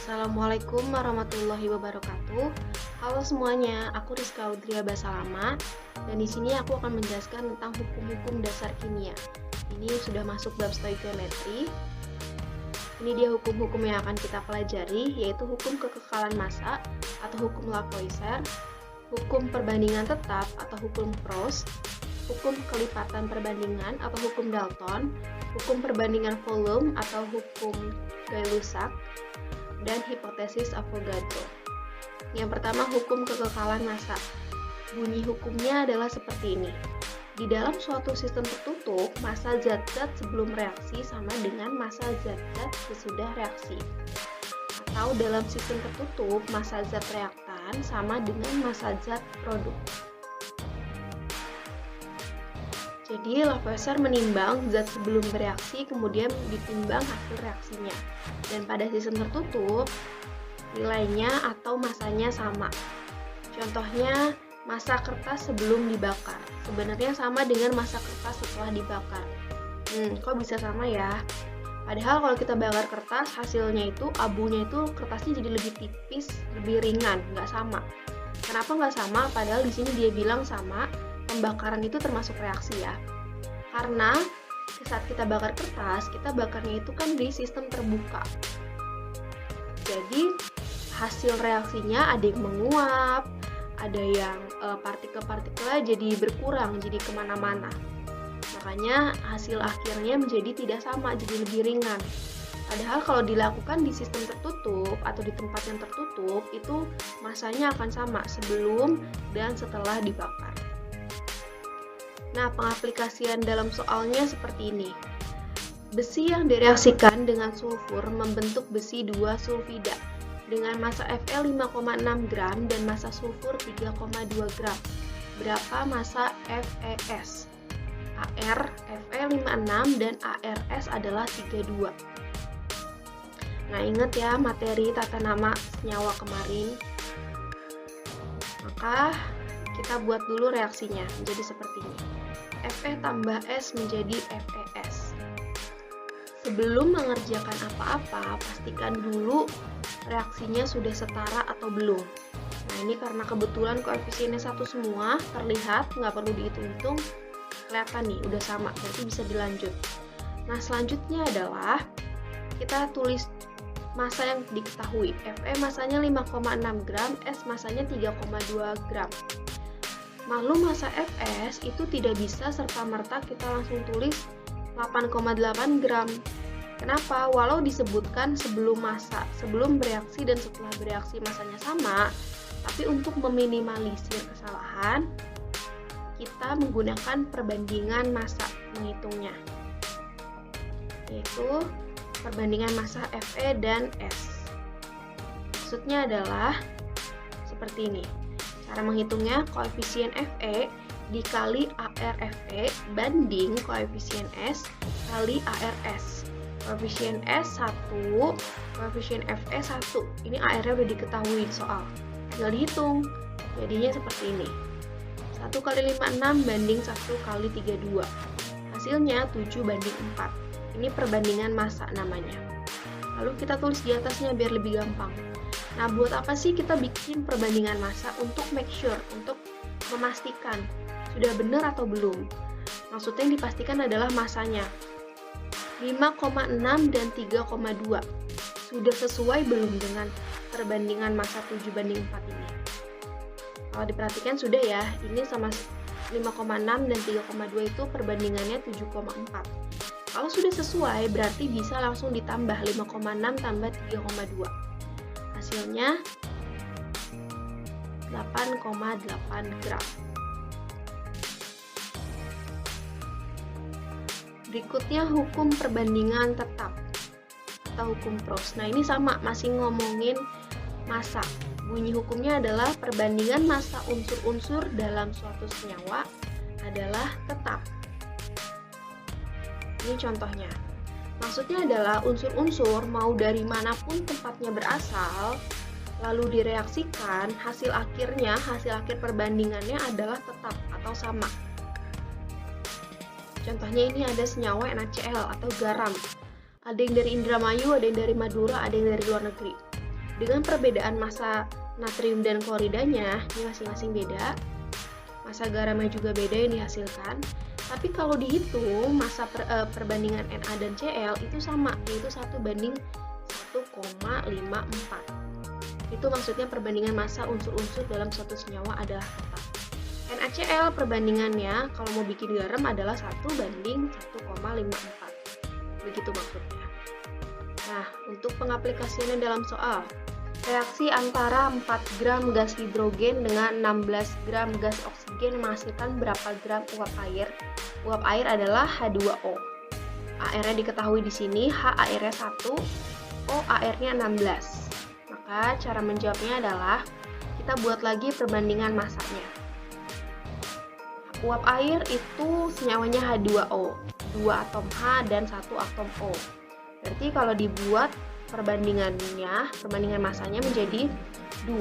Assalamualaikum warahmatullahi wabarakatuh. Halo semuanya, aku Rizka Audria Basalama dan di sini aku akan menjelaskan tentang hukum-hukum dasar kimia. Ini sudah masuk bab stoikiometri. Ini dia hukum-hukum yang akan kita pelajari, yaitu hukum kekekalan massa atau hukum Lavoisier, hukum perbandingan tetap atau hukum Proust, hukum kelipatan perbandingan atau hukum Dalton, hukum perbandingan volume atau hukum Gay-Lussac, dan hipotesis Avogadro. Yang pertama, hukum kekekalan massa. Bunyi hukumnya adalah seperti ini. Di dalam suatu sistem tertutup, massa zat-zat sebelum reaksi sama dengan massa zat-zat sesudah reaksi. Atau dalam sistem tertutup, massa zat reaktan sama dengan massa zat produk. Jadi Lavoisier menimbang zat sebelum bereaksi kemudian ditimbang hasil reaksinya. Dan pada sistem tertutup, nilainya atau massanya sama. Contohnya, massa kertas sebelum dibakar. Sebenarnya sama dengan massa kertas setelah dibakar. Kok bisa sama ya? Padahal kalau kita bakar kertas, hasilnya itu, abunya itu kertasnya jadi lebih tipis, lebih ringan, nggak sama. Kenapa nggak sama? Padahal di sini dia bilang sama. Pembakaran itu termasuk reaksi ya, karena saat kita bakar kertas, kita bakarnya itu kan di sistem terbuka. Jadi hasil reaksinya ada yang menguap, ada yang partikel-partikelnya jadi berkurang, jadi kemana-mana. Makanya hasil akhirnya menjadi tidak sama, jadi lebih ringan. Padahal kalau dilakukan di sistem tertutup atau di tempat yang tertutup, itu massanya akan sama sebelum dan setelah dibakar. Nah, pengaplikasian dalam soalnya seperti ini. Besi yang direaksikan dengan sulfur membentuk besi 2 sulfida dengan massa Fe 5,6 gram dan massa sulfur 3,2 gram. Berapa massa FeS? Ar Fe 56 dan ARS adalah 32. Nah, ingat ya materi tata nama senyawa kemarin. Maka kita buat dulu reaksinya menjadi seperti ini. Fe tambah S menjadi FeS. Sebelum mengerjakan apa-apa, pastikan dulu reaksinya sudah setara atau belum. Nah, ini karena kebetulan koefisiennya satu semua, terlihat, nggak perlu dihitung-hitung, kelihatan nih, udah sama, berarti bisa dilanjut. Nah, selanjutnya adalah kita tulis massa yang diketahui. Fe massanya 5,6 gram, S massanya 3,2 gram. Maklum massa Fs itu tidak bisa serta-merta kita langsung tulis 8,8 gram. Kenapa? Walau disebutkan sebelum massa, sebelum bereaksi dan setelah bereaksi massanya sama, tapi untuk meminimalisir kesalahan, kita menggunakan perbandingan massa menghitungnya, yaitu perbandingan massa Fe dan S. Maksudnya adalah seperti ini. Cara menghitungnya, koefisien Fe dikali ARFe banding koefisien S kali ARS. Koefisien S 1, koefisien Fe 1. Ini AR-nya udah diketahui soal. Tinggal dihitung. Jadinya seperti ini. 1 kali 56 banding 1 kali 32. Hasilnya 7 banding 4. Ini perbandingan massa namanya. Lalu kita tulis di atasnya biar lebih gampang. Nah, buat apa sih kita bikin perbandingan massa? Untuk make sure, untuk memastikan sudah benar atau belum. Maksudnya yang dipastikan adalah massanya 5,6 dan 3,2. Sudah sesuai belum dengan perbandingan massa 7 banding 4 ini? Kalau diperhatikan sudah ya, ini sama 5,6 dan 3,2 itu perbandingannya 7,4. Kalau sudah sesuai, berarti bisa langsung ditambah 5,6 tambah 3,2. Hasilnya 8,8 gram. Berikutnya hukum perbandingan tetap atau hukum Proust. Nah, ini sama, masih ngomongin massa. Bunyi hukumnya adalah perbandingan massa unsur-unsur dalam suatu senyawa adalah tetap. Ini contohnya. Maksudnya adalah unsur-unsur mau dari manapun tempatnya berasal, lalu direaksikan, hasil akhir perbandingannya adalah tetap atau sama. Contohnya ini ada senyawa NaCl atau garam. Ada yang dari Indramayu, ada yang dari Madura, ada yang dari luar negeri. Dengan perbedaan massa natrium dan kloridanya, ini masing-masing beda. Massa garamnya juga beda yang dihasilkan. Tapi kalau dihitung massa perbandingan Na dan Cl itu sama, yaitu 1:1,54. Itu maksudnya perbandingan massa unsur-unsur dalam suatu senyawa adalah tepat. NaCl perbandingannya kalau mau bikin garam adalah 1:1,54. Begitu maksudnya. Nah, untuk pengaplikasiannya dalam soal, reaksi antara 4 gram gas hidrogen dengan 16 gram gas oksigen menghasilkan berapa gram uap air? Uap air adalah H2O. AR-nya diketahui di sini, H airnya 1, O airnya 16. Maka cara menjawabnya adalah kita buat lagi perbandingan massanya. Uap air itu senyawanya H2O, 2 atom H dan 1 atom O. Berarti kalau dibuat perbandingan massanya menjadi 2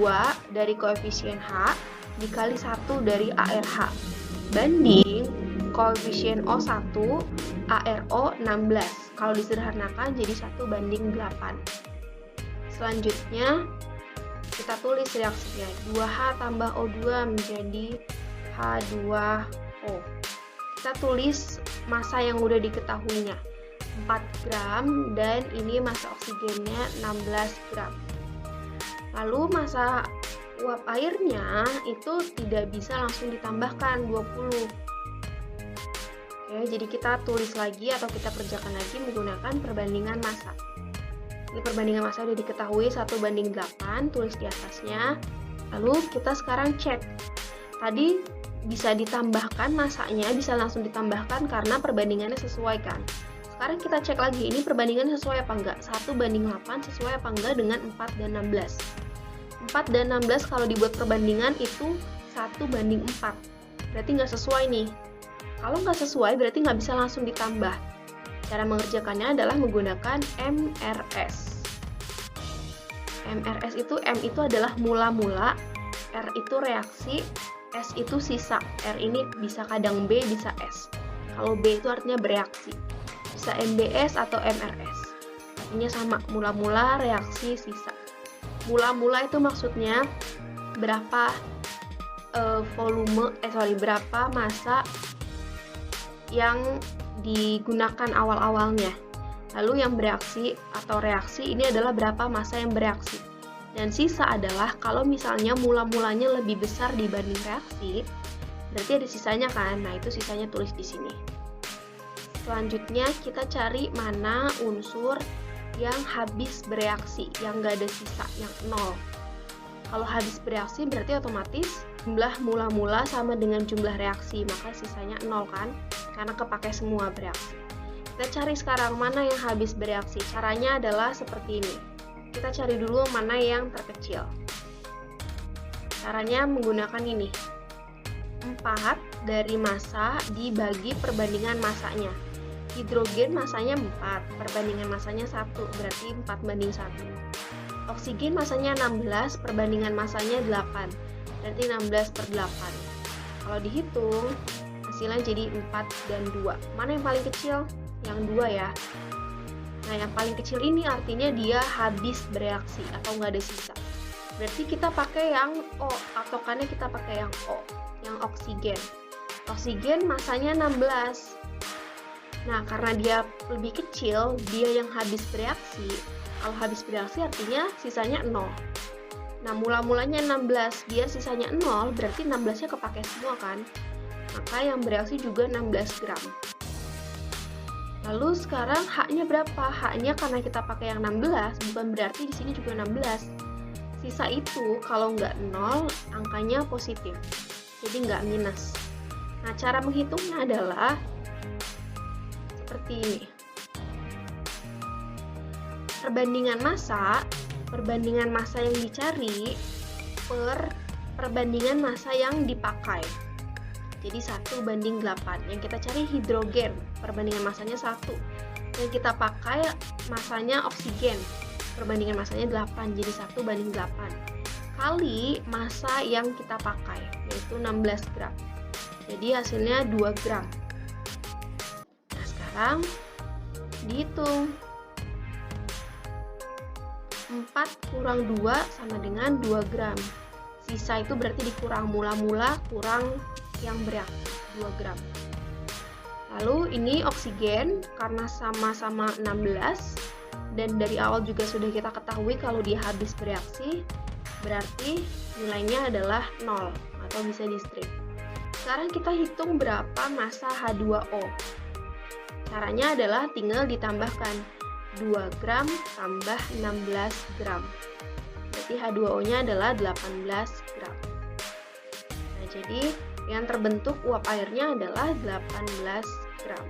dari koefisien H dikali 1 dari ARH banding koefisien O1 ARO 16. Kalau disederhanakan jadi 1:8. Selanjutnya kita tulis reaksinya, 2H tambah O2 menjadi H2O. Kita tulis massa yang udah diketahuinya, 4 gram, dan ini massa oksigennya 16 gram. Lalu massa uap airnya itu tidak bisa langsung ditambahkan 20. Oke, jadi kita tulis lagi atau kita kerjakan lagi menggunakan perbandingan massa. Ini perbandingan massa udah diketahui 1:8, tulis di atasnya. Lalu kita sekarang cek. Tadi bisa ditambahkan massanya, bisa langsung ditambahkan karena perbandingannya sesuai kan. Sekarang kita cek lagi, ini perbandingannya sesuai apa enggak? 1:8 sesuai apa enggak dengan 4 dan 16? 4 dan 16 kalau dibuat perbandingan itu 1:4. Berarti nggak sesuai nih. Kalau nggak sesuai berarti nggak bisa langsung ditambah. Cara mengerjakannya adalah menggunakan MRS. MRS itu, M itu adalah mula-mula, R itu reaksi, S itu sisa. R ini bisa kadang B, bisa S. Kalau B itu artinya bereaksi. Bisa MBS atau MRS. Artinya sama, mula-mula, reaksi, sisa. Mula-mula itu maksudnya berapa berapa massa yang digunakan awal-awalnya. Lalu yang bereaksi atau reaksi ini adalah berapa massa yang bereaksi. Dan sisa adalah kalau misalnya mula-mulanya lebih besar dibanding reaksi, berarti ada sisanya kan. Nah, itu sisanya tulis di sini. Selanjutnya kita cari mana unsur yang habis bereaksi, yang nggak ada sisa, yang 0. Kalau habis bereaksi berarti otomatis jumlah mula-mula sama dengan jumlah reaksi, maka sisanya 0 kan, karena kepake semua bereaksi. Kita cari sekarang mana yang habis bereaksi. Caranya adalah seperti ini. Kita cari dulu mana yang terkecil. Caranya menggunakan ini. 4 dari massa dibagi perbandingan massanya. Hidrogen massanya 4, perbandingan massanya 1, berarti 4:1. Oksigen massanya 16, perbandingan massanya 8, berarti 16/8. Kalau dihitung, hasilnya jadi 4 dan 2. Mana yang paling kecil? Yang 2 ya. Nah, yang paling kecil ini artinya dia habis bereaksi atau nggak ada sisa. Berarti kita pakai yang O, patokannya kita pakai yang O, yang oksigen. Oksigen massanya 16. Nah, karena dia lebih kecil, dia yang habis bereaksi. Kalau habis bereaksi artinya sisanya 0. Nah, mula-mulanya 16, dia sisanya 0, berarti 16-nya kepake semua kan? Maka yang bereaksi juga 16 gram. Lalu sekarang H-nya berapa? H-nya karena kita pakai yang 16, bukan berarti di sini juga 16. Sisa itu kalau nggak 0, angkanya positif. Jadi nggak minus. Nah, cara menghitungnya adalah seperti ini. Perbandingan massa yang dicari per perbandingan massa yang dipakai. Jadi 1:8. Yang kita cari hidrogen, perbandingan massanya 1. Yang kita pakai massanya oksigen, perbandingan massanya 8, jadi 1:8. Kali massa yang kita pakai, yaitu 16 gram. Jadi hasilnya 2 gram. Nah, sekarang dihitung. 4 kurang 2 sama dengan 2 gram. Sisa itu berarti dikurang mula-mula kurang yang bereaksi, 2 gram. Lalu ini oksigen karena sama-sama 16 dan dari awal juga sudah kita ketahui kalau dia habis bereaksi, berarti nilainya adalah 0 atau bisa di strip. Sekarang kita hitung berapa massa H2O. Caranya adalah tinggal ditambahkan 2 gram tambah 16 gram. Berarti H2O-nya adalah 18 gram. Nah, jadi yang terbentuk uap airnya adalah 18 gram.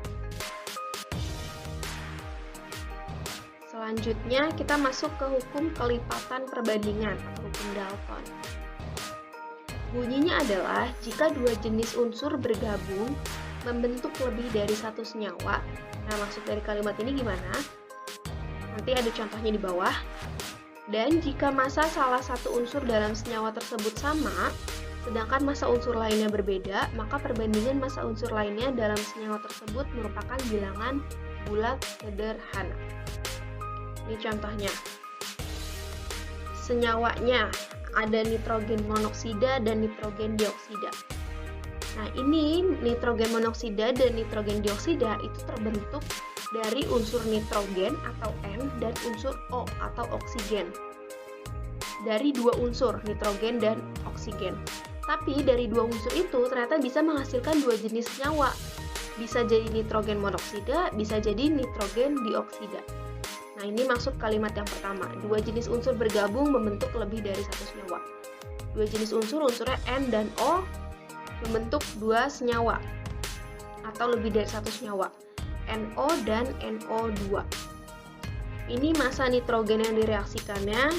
Selanjutnya kita masuk ke hukum kelipatan perbandingan atau hukum Dalton. Bunyinya adalah jika dua jenis unsur bergabung membentuk lebih dari satu senyawa. Nah, maksud dari kalimat ini gimana? Nanti ada contohnya di bawah. Dan jika massa salah satu unsur dalam senyawa tersebut sama, sedangkan massa unsur lainnya berbeda, maka perbandingan massa unsur lainnya dalam senyawa tersebut merupakan bilangan bulat sederhana. Ini contohnya. Senyawanya ada nitrogen monoksida dan nitrogen dioksida. Nah, ini nitrogen monoksida dan nitrogen dioksida itu terbentuk dari unsur nitrogen atau N dan unsur O atau oksigen. Dari dua unsur, nitrogen dan oksigen. Tapi dari dua unsur itu ternyata bisa menghasilkan dua jenis senyawa. Bisa jadi nitrogen monoksida, bisa jadi nitrogen dioksida. Nah, ini maksud kalimat yang pertama. Dua jenis unsur bergabung membentuk lebih dari satu senyawa. Dua jenis unsur, unsurnya N dan O, membentuk dua senyawa atau lebih dari satu senyawa, NO dan NO2. Ini massa nitrogen yang direaksikannya,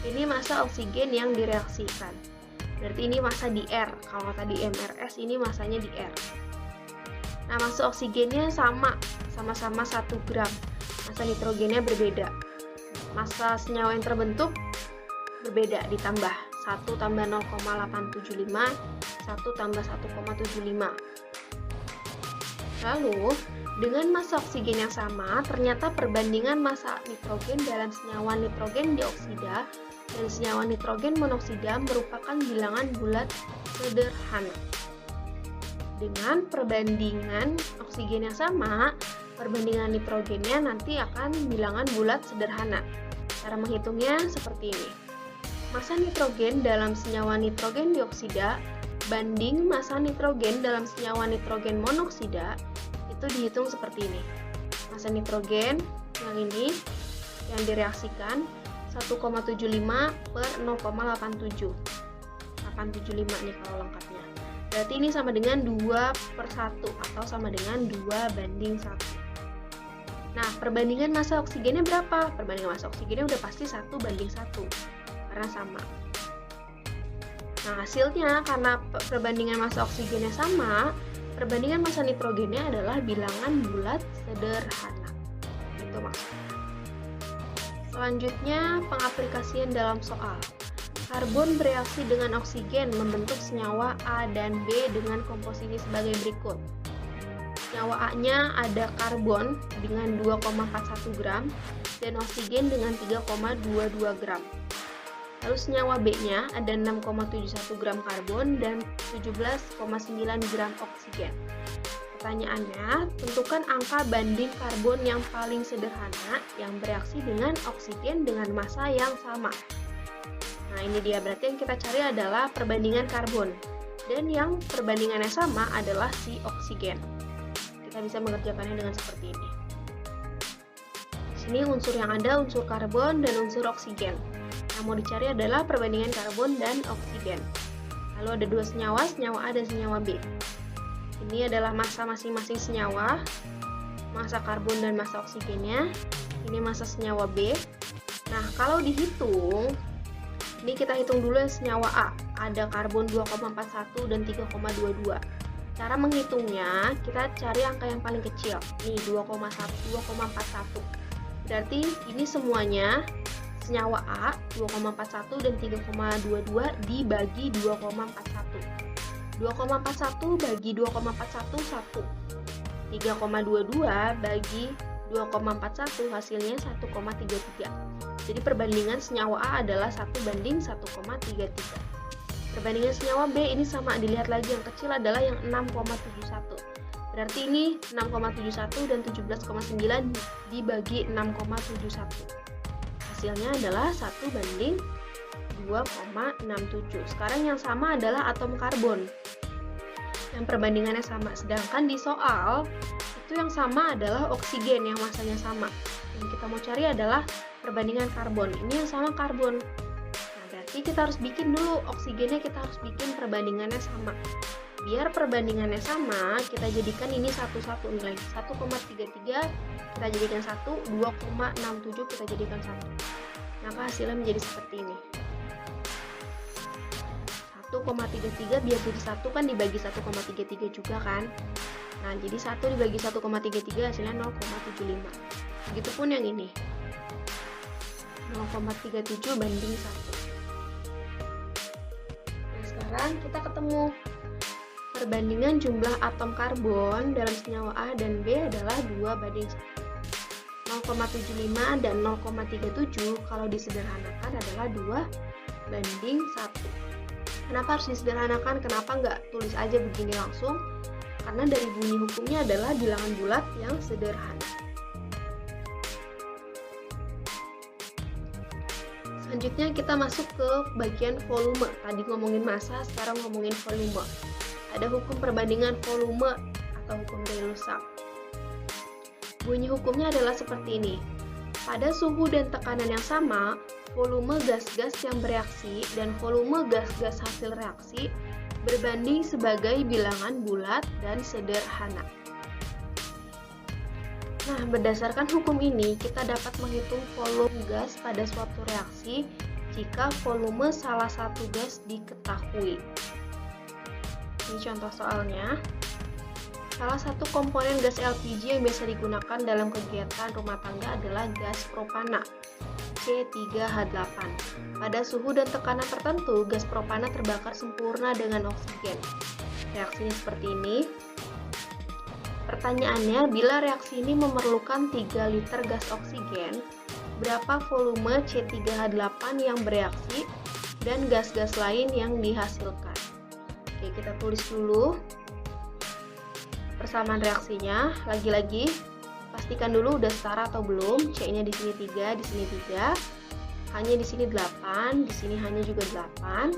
ini massa oksigen yang direaksikan. Berarti ini massa di R. Kalau tadi MRS, ini massanya di R. Nah, massa oksigennya sama-sama 1 gram. Massa nitrogennya berbeda. Massa senyawa yang terbentuk berbeda, ditambah 1 tambah 0,875, 1 tambah 1,75. Lalu, dengan massa oksigen yang sama, ternyata perbandingan massa nitrogen dalam senyawa nitrogen dioksida dan senyawa nitrogen monoksida merupakan bilangan bulat sederhana. Dengan perbandingan oksigen yang sama, perbandingan nitrogennya nanti akan bilangan bulat sederhana. Cara menghitungnya seperti ini. Massa nitrogen dalam senyawa nitrogen dioksida banding massa nitrogen dalam senyawa nitrogen monoksida itu dihitung seperti ini. Massa nitrogen yang ini yang direaksikan 1,75 per 0,87. 875 nih kalau lengkapnya. Berarti ini sama dengan 2/1 atau sama dengan 2:1. Nah, perbandingan massa oksigennya berapa? Perbandingan massa oksigennya udah pasti 1:1 karena sama. Nah, hasilnya karena perbandingan massa oksigennya sama, perbandingan massa nitrogennya adalah bilangan bulat sederhana. Itu maksudnya. Selanjutnya, pengaplikasian dalam soal. Karbon bereaksi dengan oksigen membentuk senyawa A dan B dengan komposisi sebagai berikut. Senyawa A-nya ada karbon dengan 2,41 gram dan oksigen dengan 3,22 gram. Lalu senyawa B-nya ada 6,71 gram karbon dan 17,9 gram oksigen. Pertanyaannya, tentukan angka banding karbon yang paling sederhana yang bereaksi dengan oksigen dengan massa yang sama. Nah, ini dia, berarti yang kita cari adalah perbandingan karbon. Dan yang perbandingannya sama adalah si oksigen. Kita bisa mengerjakannya dengan seperti ini. Di sini unsur yang ada unsur karbon dan unsur oksigen. Yang mau dicari adalah perbandingan karbon dan oksigen. Lalu ada dua senyawa, senyawa A dan senyawa B. Ini adalah massa masing-masing senyawa, massa karbon dan massa oksigennya. Ini massa senyawa B. Nah, kalau dihitung, ini kita hitung dulu yang senyawa A. Ada karbon 2,41 dan 3,22. Cara menghitungnya, kita cari angka yang paling kecil. Nih, 2,41. Berarti ini semuanya senyawa A 2,41 dan 3,22 dibagi 2,41. 2,41 bagi 2,41 1. 3,22 bagi 2,41 hasilnya 1,33. Jadi perbandingan senyawa A adalah 1:1,33. Perbandingan senyawa B ini sama, dilihat lagi yang kecil adalah yang 6,71. Berarti ini 6,71 dan 17,9 dibagi 6,71. Hasilnya adalah 1:2,67. Sekarang yang sama adalah atom karbon. Yang perbandingannya sama. Sedangkan di soal itu yang sama adalah oksigen yang masanya sama. Yang kita mau cari adalah perbandingan karbon. Ini yang sama karbon. Nah, berarti kita harus bikin dulu oksigennya, kita harus bikin perbandingannya sama. Biar perbandingannya sama, kita jadikan ini satu-satu nilai. 1,33 kita jadikan 1, 2,67 kita jadikan 1. Maka hasilnya menjadi seperti ini. 1,33 biar jadi 1 kan dibagi 1,33 juga kan. Nah, jadi 1 dibagi 1,33 hasilnya 0,75. Begitupun yang ini. 0,37 banding 1. Nah, sekarang kita ketemu perbandingan jumlah atom karbon dalam senyawa A dan B adalah 2:1. 0,75 dan 0,37 kalau disederhanakan adalah 2:1. Kenapa harus disederhanakan? Kenapa nggak tulis aja begini langsung? Karena dari bunyi hukumnya adalah bilangan bulat yang sederhana. Selanjutnya kita masuk ke bagian volume. Tadi ngomongin massa, sekarang ngomongin volume. Ada hukum perbandingan volume atau hukum Gay-Lussac. Bunyi hukumnya adalah seperti ini. Pada suhu dan tekanan yang sama, volume gas-gas yang bereaksi dan volume gas-gas hasil reaksi berbanding sebagai bilangan bulat dan sederhana. Nah, berdasarkan hukum ini, kita dapat menghitung volume gas pada suatu reaksi jika volume salah satu gas diketahui. Ini contoh soalnya. Salah satu komponen gas LPG yang biasa digunakan dalam kegiatan rumah tangga adalah gas propana, C3H8. Pada suhu dan tekanan tertentu, gas propana terbakar sempurna dengan oksigen. Reaksinya seperti ini. Pertanyaannya, bila reaksi ini memerlukan 3 liter gas oksigen, berapa volume C3H8 yang bereaksi dan gas-gas lain yang dihasilkan? Oke, kita tulis dulu persamaan reaksinya. Lagi-lagi pastikan dulu udah setara atau belum. C-nya di sini 3, di sini 3. H-nya di sini 8, di sini H-nya juga 8.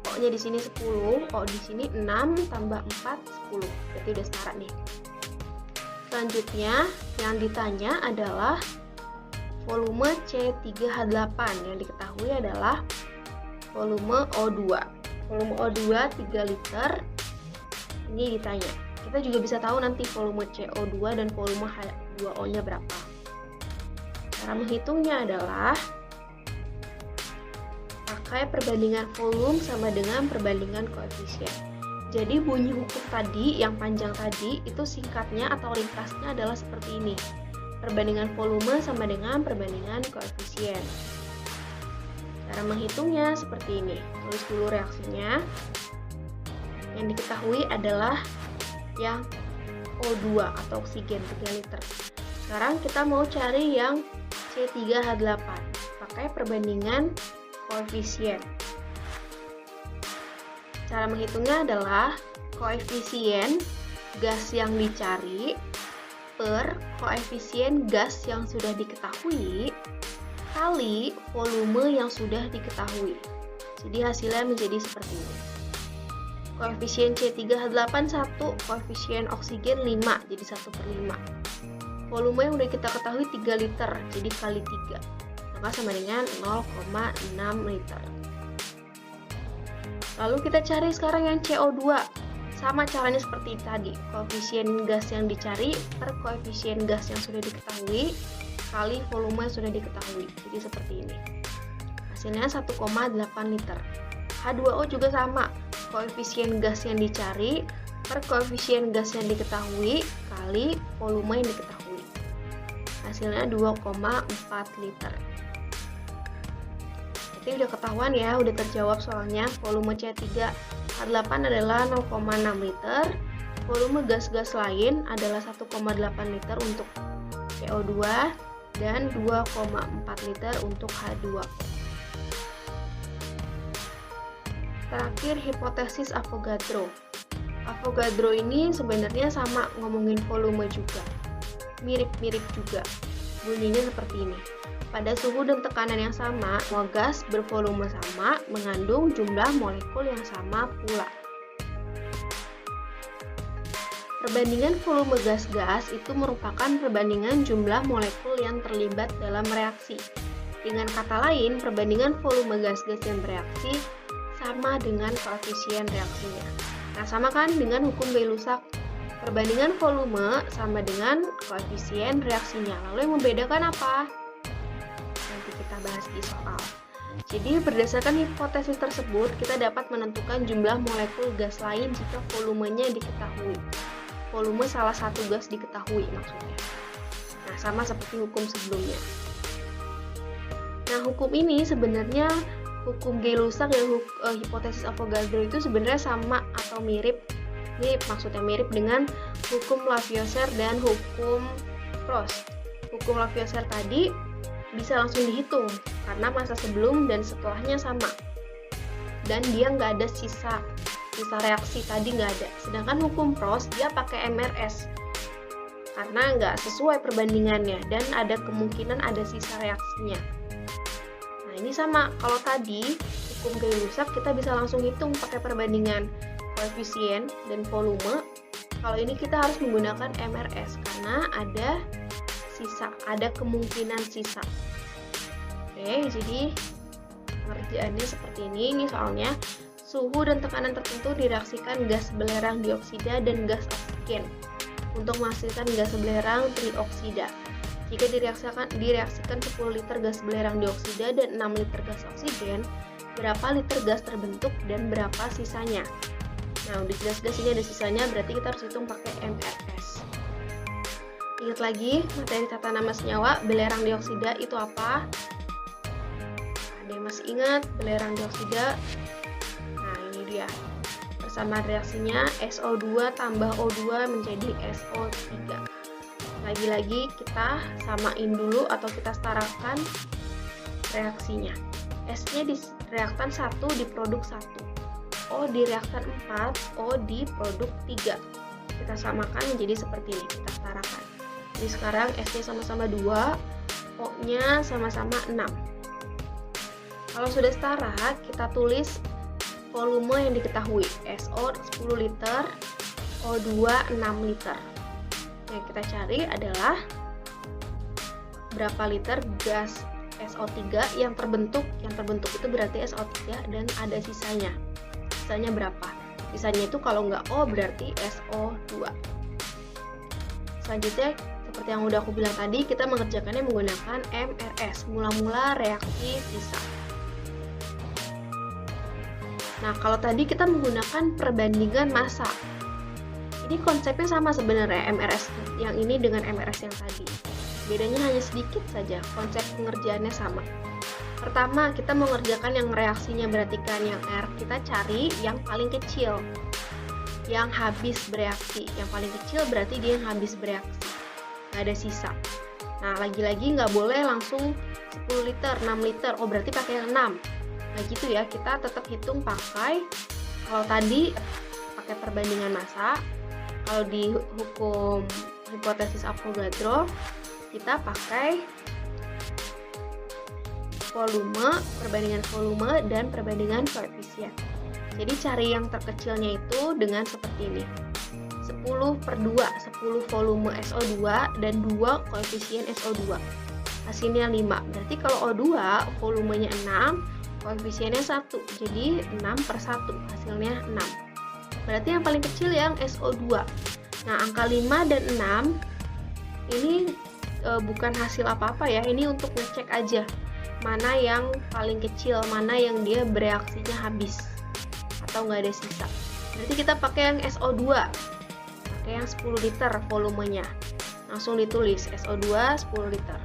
O-nya di sini 10, O di sini 6 tambah 4 10. Berarti udah setara nih. Selanjutnya yang ditanya adalah volume C3H8. Yang diketahui adalah volume O2. Volume O2 3 liter. Ini ditanya. Kita juga bisa tahu nanti volume CO2 dan volume H2O-nya berapa. Cara menghitungnya adalah pakai perbandingan volume sama dengan perbandingan koefisien. Jadi bunyi hukum tadi, yang panjang tadi, itu singkatnya atau ringkasnya adalah seperti ini. Perbandingan volume sama dengan perbandingan koefisien. Cara menghitungnya seperti ini. Tulis dulu reaksinya. Yang diketahui adalah yang O2 atau oksigen 3 liter. Sekarang kita mau cari yang C3H8 pakai perbandingan koefisien. Cara menghitungnya adalah koefisien gas yang dicari per koefisien gas yang sudah diketahui kali volume yang sudah diketahui. Jadi hasilnya menjadi seperti ini. Koefisien C3H8 1, koefisien oksigen 5, jadi 1/5. Volume yang udah kita ketahui 3 liter, jadi kali 3. Maka sama dengan 0,6 liter. Lalu kita cari sekarang yang CO2. Sama caranya seperti tadi. Koefisien gas yang dicari per koefisien gas yang sudah diketahui kali volume yang sudah diketahui. Jadi seperti ini. Hasilnya 1,8 liter. H2O juga sama. Koefisien gas yang dicari per koefisien gas yang diketahui kali volume yang diketahui. Hasilnya 2,4 liter. Jadi udah ketahuan ya, udah terjawab soalnya. Volume C3H8 adalah 0,6 liter. Volume gas-gas lain adalah 1,8 liter untuk CO2 dan 2,4 liter untuk H2O. Terakhir, hipotesis Avogadro. Avogadro ini sebenarnya sama ngomongin volume juga. Mirip-mirip juga. Bunyinya seperti ini. Pada suhu dan tekanan yang sama, semua gas bervolume sama mengandung jumlah molekul yang sama pula. Perbandingan volume gas-gas itu merupakan perbandingan jumlah molekul yang terlibat dalam reaksi. Dengan kata lain, perbandingan volume gas-gas yang bereaksi sama dengan koefisien reaksinya. Nah, sama kan dengan hukum Gay-Lussac. Perbandingan volume sama dengan koefisien reaksinya. Lalu yang membedakan apa? Nanti kita bahas di soal. Jadi, berdasarkan hipotesis tersebut, kita dapat menentukan jumlah molekul gas lain jika volumenya diketahui. Volume salah satu gas diketahui maksudnya. Nah, sama seperti hukum sebelumnya. Nah, hukum ini sebenarnya hukum Gay-Lussac dan hipotesis Avogadro itu sebenarnya sama atau mirip maksudnya mirip dengan hukum Lavoisier dan hukum Prost. Hukum Lavoisier tadi bisa langsung dihitung karena masa sebelum dan setelahnya sama, dan dia nggak ada sisa reaksi tadi nggak ada. Sedangkan hukum Prost dia pakai MRS karena nggak sesuai perbandingannya dan ada kemungkinan ada sisa reaksinya. Ini sama, kalau tadi hukum Gay-Lussac kita bisa langsung hitung pakai perbandingan koefisien dan volume. Kalau ini kita harus menggunakan MRS karena ada kemungkinan sisa. Oke, jadi pengerjaannya seperti ini soalnya. Suhu dan tekanan tertentu direaksikan gas belerang dioksida dan gas oksigen untuk menghasilkan gas belerang trioksida. Jika direaksikan 10 liter gas belerang dioksida dan 6 liter gas oksigen, berapa liter gas terbentuk dan berapa sisanya? Nah, udah jelas-jelas ini ada sisanya, berarti kita harus hitung pakai MRS. Ingat lagi, materi tata nama senyawa, belerang dioksida itu apa? Ada yang masih ingat belerang dioksida? Nah, ini dia. Persamaan reaksinya SO2 tambah O2 menjadi SO3. Lagi-lagi kita samain dulu atau kita setarakan reaksinya. S-nya di reaktan 1 di produk 1, O di reaktan 4, O di produk 3. Kita samakan menjadi seperti ini, kita setarakan. Jadi sekarang S-nya sama-sama 2, O-nya sama-sama 6. Kalau sudah setara, kita tulis volume yang diketahui. SO 10 liter, O2 6 liter. Yang kita cari adalah berapa liter gas SO3 yang terbentuk. Yang terbentuk itu berarti SO3 dan ada sisanya. Sisanya berapa? Sisanya itu kalau nggak O berarti SO2. Selanjutnya, seperti yang udah aku bilang tadi, kita mengerjakannya menggunakan MRS, mula-mula reaksi sisa. Nah, kalau tadi kita menggunakan perbandingan massa. Ini konsepnya sama sebenarnya, MRS yang ini dengan MRS yang tadi. Bedanya hanya sedikit saja, konsep pengerjaannya sama. Pertama, kita mengerjakan yang reaksinya berarti kan yang R, kita cari yang paling kecil, yang habis bereaksi. Yang paling kecil berarti dia yang habis bereaksi, nggak ada sisa. Nah, lagi-lagi nggak boleh langsung 10 liter, 6 liter, oh berarti pakai yang 6. Nah gitu ya, kita tetap hitung pakai, kalau tadi pakai perbandingan massa. Kalau di hukum hipotesis Avogadro, kita pakai volume, perbandingan volume, dan perbandingan koefisien. Jadi cari yang terkecilnya itu dengan seperti ini. 10/2, 10 volume SO2 dan 2 koefisien SO2. Hasilnya 5. Berarti kalau O2 volumenya 6, koefisiennya 1. Jadi 6/1, hasilnya 6. Berarti yang paling kecil yang SO2. Nah, angka 5 dan 6 ini bukan hasil apa-apa ya. Ini untuk ngecek aja mana yang paling kecil, mana yang dia bereaksinya habis atau nggak ada sisa. Berarti kita pakai yang SO2, pakai yang 10 liter volumenya. Langsung ditulis SO2 10 liter.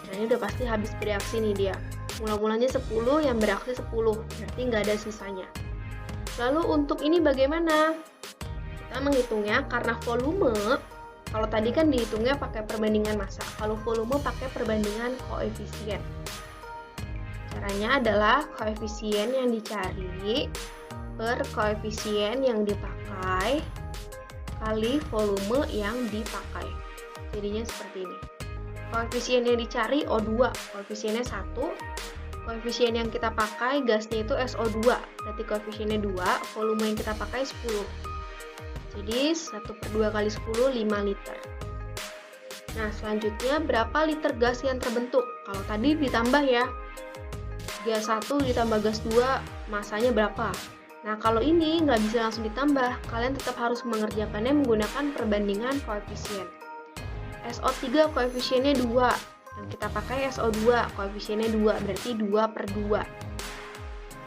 Nah, ini udah pasti habis bereaksi nih dia. Mula-mulanya 10, yang bereaksi 10, berarti nggak ada sisanya. Lalu untuk ini bagaimana? Kita menghitungnya karena volume Kalau tadi kan dihitungnya pakai perbandingan massa, kalau volume pakai perbandingan koefisien. Caranya adalah koefisien yang dicari per koefisien yang dipakai kali volume yang dipakai. Jadinya seperti ini. Koefisien yang dicari O2, koefisiennya 1. Koefisien yang kita pakai gasnya itu SO2, berarti koefisiennya 2, volume yang kita pakai 10. Jadi 1/2 kali 10, 5 liter. Nah, selanjutnya berapa liter gas yang terbentuk? Kalau tadi ditambah ya, gas 1 ditambah gas 2, masanya berapa? Nah, kalau ini nggak bisa langsung ditambah, kalian tetap harus mengerjakannya menggunakan perbandingan koefisien. SO3 koefisiennya 2, yang kita pakai SO2, koefisiennya 2, berarti 2/2.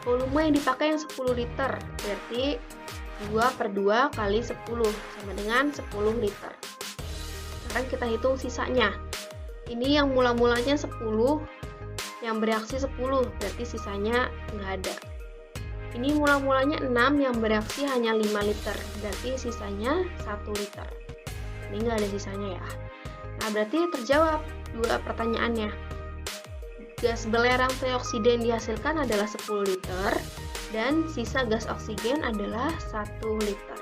Volume yang dipakai yang 10 liter, berarti 2/2 kali 10, sama dengan 10 liter. Sekarang kita hitung sisanya. Ini yang mula-mulanya 10, yang bereaksi 10, berarti sisanya nggak ada. Ini mula-mulanya 6, yang bereaksi hanya 5 liter, berarti sisanya 1 liter. Ini nggak ada sisanya ya. Nah, berarti terjawab dua pertanyaannya. Gas belerang trioksida yang dihasilkan adalah 10 liter, dan sisa gas oksigen adalah 1 liter.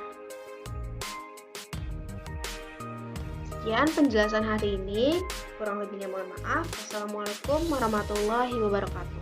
Sekian penjelasan hari ini, kurang lebihnya mohon maaf. Wassalamualaikum warahmatullahi wabarakatuh.